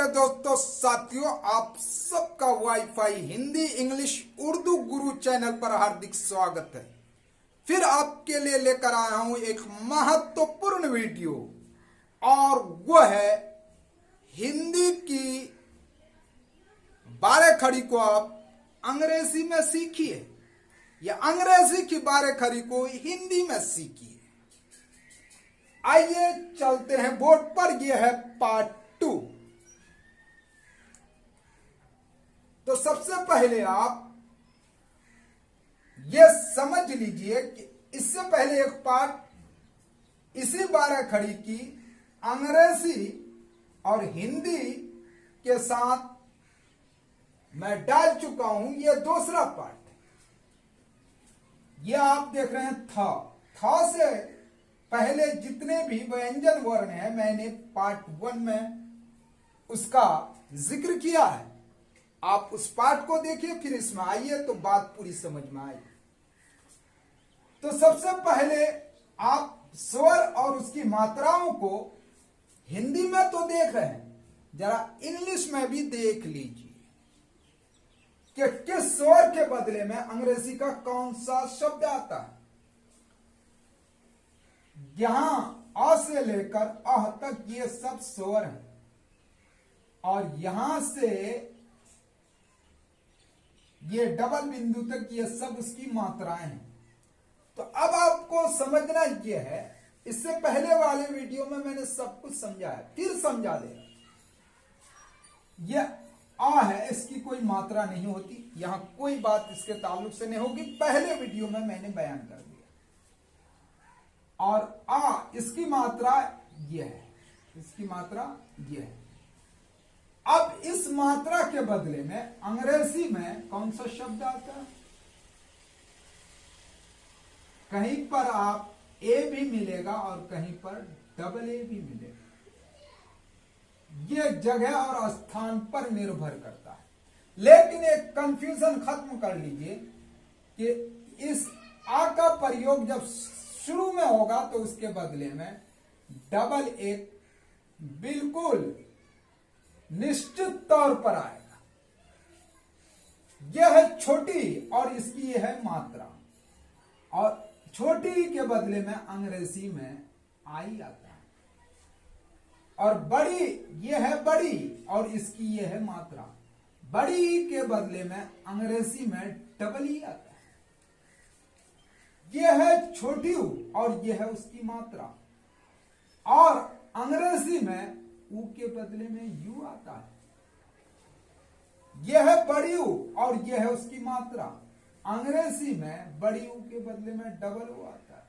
दोस्तों साथियों, आप सबका वाईफाई हिंदी इंग्लिश उर्दू गुरु चैनल पर हार्दिक स्वागत है। फिर आपके लिए लेकर आया हूं एक महत्वपूर्ण वीडियो, और वो है हिंदी की 12 खड़ी को आप अंग्रेजी में सीखिए या अंग्रेजी की 12 खड़ी को हिंदी में सीखिए। आइए चलते हैं बोर्ड पर। यह है पार्ट 2। तो सबसे पहले आप ये समझ लीजिए कि इससे पहले एक पार्ट इसी 12 खड़ी की अंग्रेजी और हिंदी के साथ मैं डाल चुका हूं। यह दूसरा पार्ट है। यह आप देख रहे हैं था से पहले जितने भी व्यंजन वर्ण है मैंने पार्ट 1 में उसका जिक्र किया है। आप उस पाठ को देखिए, फिर इसमें आइए तो बात पूरी समझ में आई। तो सबसे पहले आप स्वर और उसकी मात्राओं को हिंदी में तो देख रहे हैं, जरा इंग्लिश में भी देख लीजिए कि किस स्वर के बदले में अंग्रेजी का कौन सा शब्द आता है। यहां अ से लेकर अह तक ये सब स्वर है, और यहां से ये डबल बिंदु तक ये सब उसकी मात्राएं हैं। तो अब आपको समझना यह है, इससे पहले वाले वीडियो में मैंने सब कुछ समझाया, फिर समझा दे। यह आ है, इसकी कोई मात्रा नहीं होती, यहां कोई बात इसके ताल्लुक से नहीं होगी, पहले वीडियो में मैंने बयान कर दिया। और आ इसकी मात्रा यह है, इसकी मात्रा यह है। अब इस मात्रा के बदले में अंग्रेजी में कौन सा शब्द आता है? कहीं पर आप ए भी मिलेगा और कहीं पर डबल ए भी मिलेगा। यह जगह और स्थान पर निर्भर करता है। लेकिन एक कंफ्यूजन खत्म कर लीजिए कि इस आ का प्रयोग जब शुरू में होगा तो उसके बदले में डबल ए बिल्कुल निश्चित तौर पर आएगा। यह है छोटी और इसकी यह है मात्रा, और छोटी के बदले में अंग्रेजी में आई आता है। और बड़ी यह है बड़ी और इसकी यह है मात्रा। बड़ी के बदले में अंग्रेजी में डबल ई आता है। यह है छोटी और यह है उसकी मात्रा, और अंग्रेजी में ऊ के बदले में यू आता है। यह है बड़ी ऊ और यह है उसकी मात्रा। अंग्रेजी में बड़ी ऊ के बदले में डबल ऊ आता है।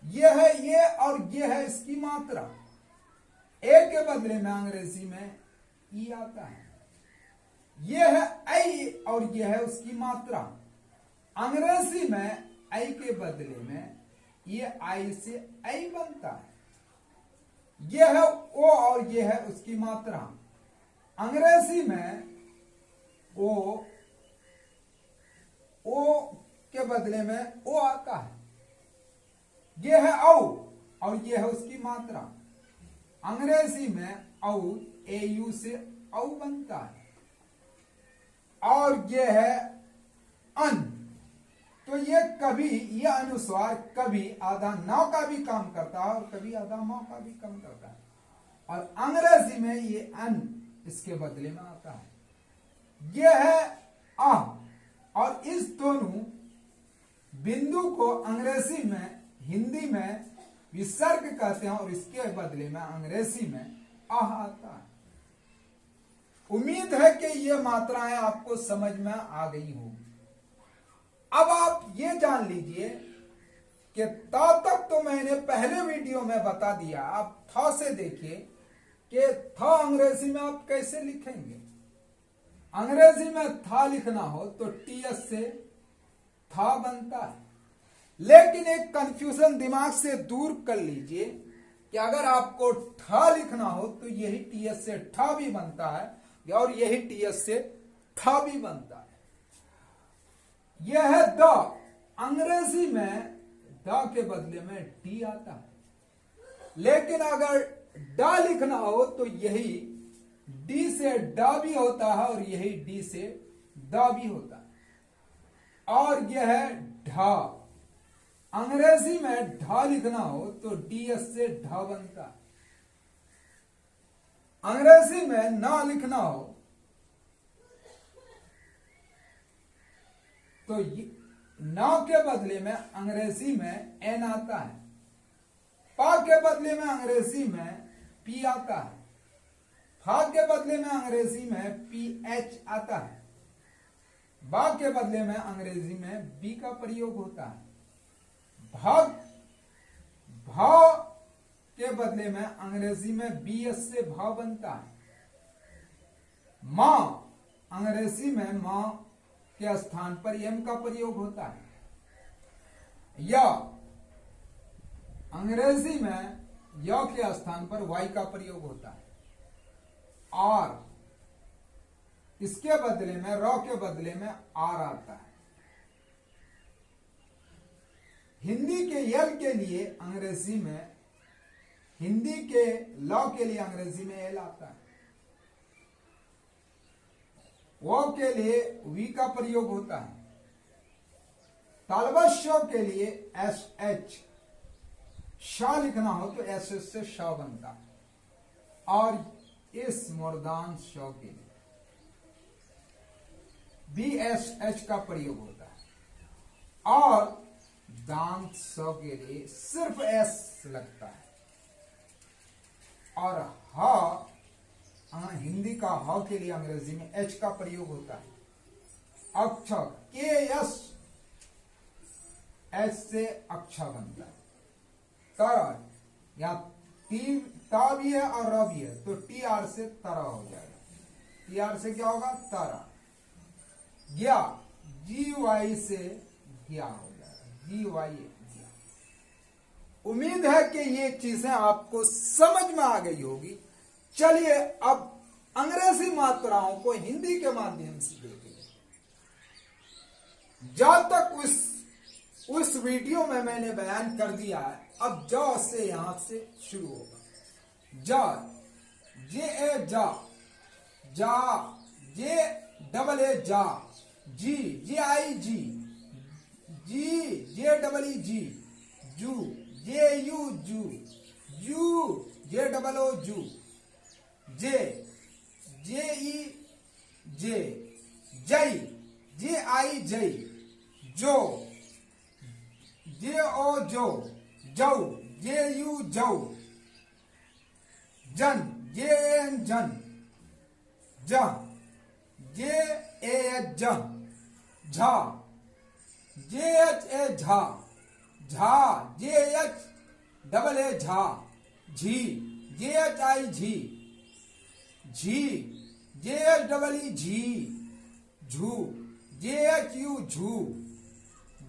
यह है ये और यह है इसकी मात्रा। ए के बदले में अंग्रेजी में ई आता है। यह है आई और यह है उसकी मात्रा। अंग्रेजी में आई के बदले में ये आई से आई बनता है। यह है ओ और यह है उसकी मात्रा। अंग्रेजी में ओ के बदले में ओ आता है। यह है औ और यह है उसकी मात्रा। अंग्रेजी में औ एयू से औ बनता है। और यह है अन। तो ये कभी यह अनुस्वार कभी आधा नौ का भी काम करता है और कभी आधा मौ का भी काम करता है। और अंग्रेजी में ये अन इसके बदले में आता है। यह है आह, और इस दोनों बिंदु को अंग्रेजी में हिंदी में विसर्ग कहते हैं, और इसके बदले में अंग्रेजी में आह आता है। उम्मीद है कि ये मात्राएं आपको समझ में आ गई होंगी। अब आप ये जान लीजिए कि ता तक तो मैंने पहले वीडियो में बता दिया। आप था से देखिए कि था अंग्रेजी में आप कैसे लिखेंगे। अंग्रेजी में था लिखना हो तो टीएस से था बनता है। लेकिन एक कंफ्यूजन दिमाग से दूर कर लीजिए कि अगर आपको ठा लिखना हो तो यही टीएस से ठा भी बनता है, और यही टीएस से ठा भी बनता है। यह है द। अंग्रेजी में द के बदले में डी आता है। लेकिन अगर डा लिखना हो तो यही डी से डा भी होता है और यही डी से दा भी होता है। और यह है ढा। अंग्रेजी में ढा लिखना हो तो डीएस से ढा बनता है। अंग्रेजी में ना लिखना हो तो ना के बदले में अंग्रेजी में एन आता है। पा के बदले में अंग्रेजी में पी आता है। फा के बदले में अंग्रेजी में पी एच आता है। बा के बदले में अंग्रेजी में बी का प्रयोग होता है। भाग भाव के बदले में अंग्रेजी में बी एस से भाव बनता है। मां अंग्रेजी में मां के स्थान पर एम का प्रयोग होता है। या अंग्रेजी में या के स्थान पर वाई का प्रयोग होता है। और इसके बदले में रॉ के बदले में आर आता है। हिंदी के यल के लिए अंग्रेजी में हिंदी के लॉ के लिए अंग्रेजी में एल आता है। वो के लिए वी का प्रयोग होता है। तालबश्य के लिए एस एच। शाह लिखना हो तो एस एस से शाह बनता है। और इस मुर्दान शो के लिए बी एस एच का प्रयोग होता है। और दांत शो के लिए सिर्फ एस लगता है। और हा हिंदी का हा के लिए अंग्रेजी में एच का प्रयोग होता है। अक्षर के एस एच से अक्षर बनता है। तर या टी ता भी है और र भी है तो टी आर से तरा हो जाएगा। टी आर से क्या होगा? तरा। ज्ञा जी वाई से ज्ञा हो जाएगा। जी वाई ज्ञा। उम्मीद है कि ये चीजें आपको समझ में आ गई होगी। चलिए अब अंग्रेजी मात्राओं को हिंदी के माध्यम से देखेंगे। जब तक उस वीडियो में मैंने बयान कर दिया है, अब जा से यहां से शुरू होगा। जा जे ए जा, जा जे डबल ए जा, जी जे आई जी, जी जे डबल ई जी, जू जे यू जू, यू जे डबल ओ जू, जे जे ई जे, जय जे आई जय, जो जे ओ जो, जौ जे यू जौ, जन जे एन जन, जा जे ए जह, झा जे H A Jha, Jha J H double A Jha, झी जे एच आई झी, झी जे एच डबल ई झी, झू जे एच यू झू,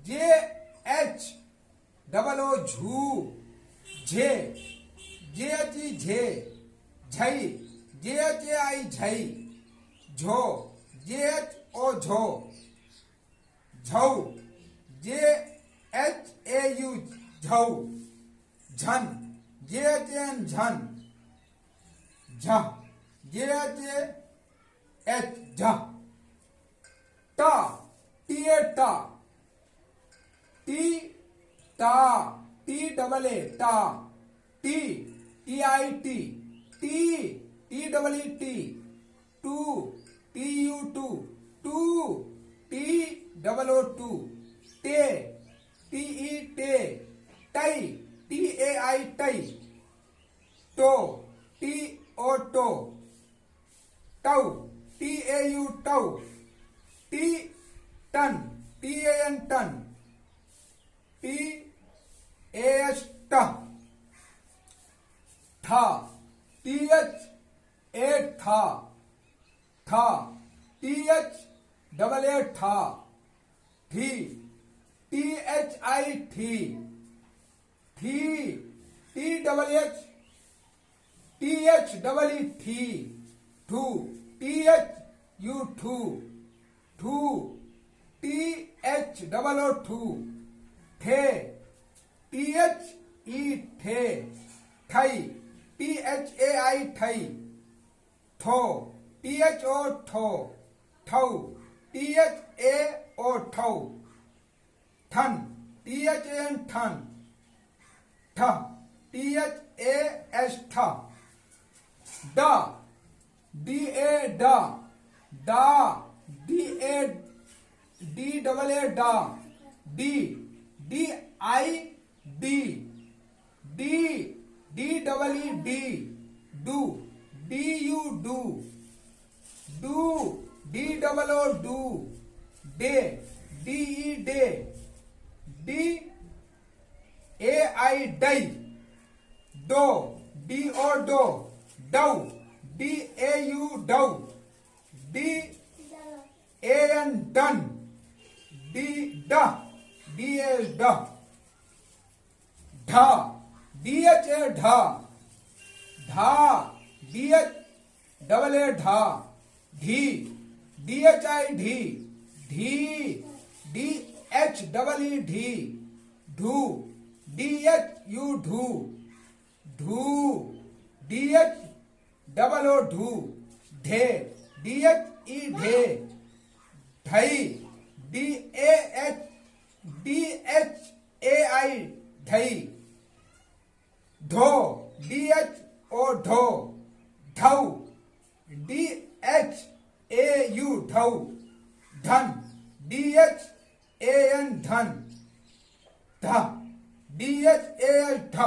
जे एच डबल ओ झू, झे जे एच ई झे, झई जे एच ए आई झई, झो जे एच ओ झो, झौ जे एच ए यू झौ, झन जे एच एन झन, झ जे एच एच झ, टा टी ए टा, टी टा टी डबल ए टा, टी टी आई टी, टी टी डबल ई टी, टू टी यू टू, टू टी डबल ओ टू, टे टी ई टे, टई टी ए आई टई, टो टी ओ टो, टऊ टी ए यू टऊ, टी टन टी ए एन टन, टी ए एच ट, ठा टी एच ए ठा, ठा टी एच डबल ए ठा, ठी टी एच आई ठी, ठी T double H T H double E ठी, ठू टी एच यू ठू, ठू टी एच डबल ओ ठू, ठे टी एच ई ठे, ठई टी एच आई ठई ठो THO ठो ठौ THAO ठौ ठन THAN ठन ठ THAS ठ ड DA ड डा DA DAA डा डी DI डी डी DEE डी डू DU डू डू DOO डू डे DE डे DAI डई डो DO डो डौ DAU डौ DAN डन D ड DAS ड ढा DHA ढा ढा DHAA ढा ढी DHI ढी ढी DHEE ढी ढू DHU ढू ढू DHOO ढू ढे DHE ढे ढई DHAI ढई ढो DHO ढो ढौ DHAU ढौ धन DHAN धन ध DHAS ध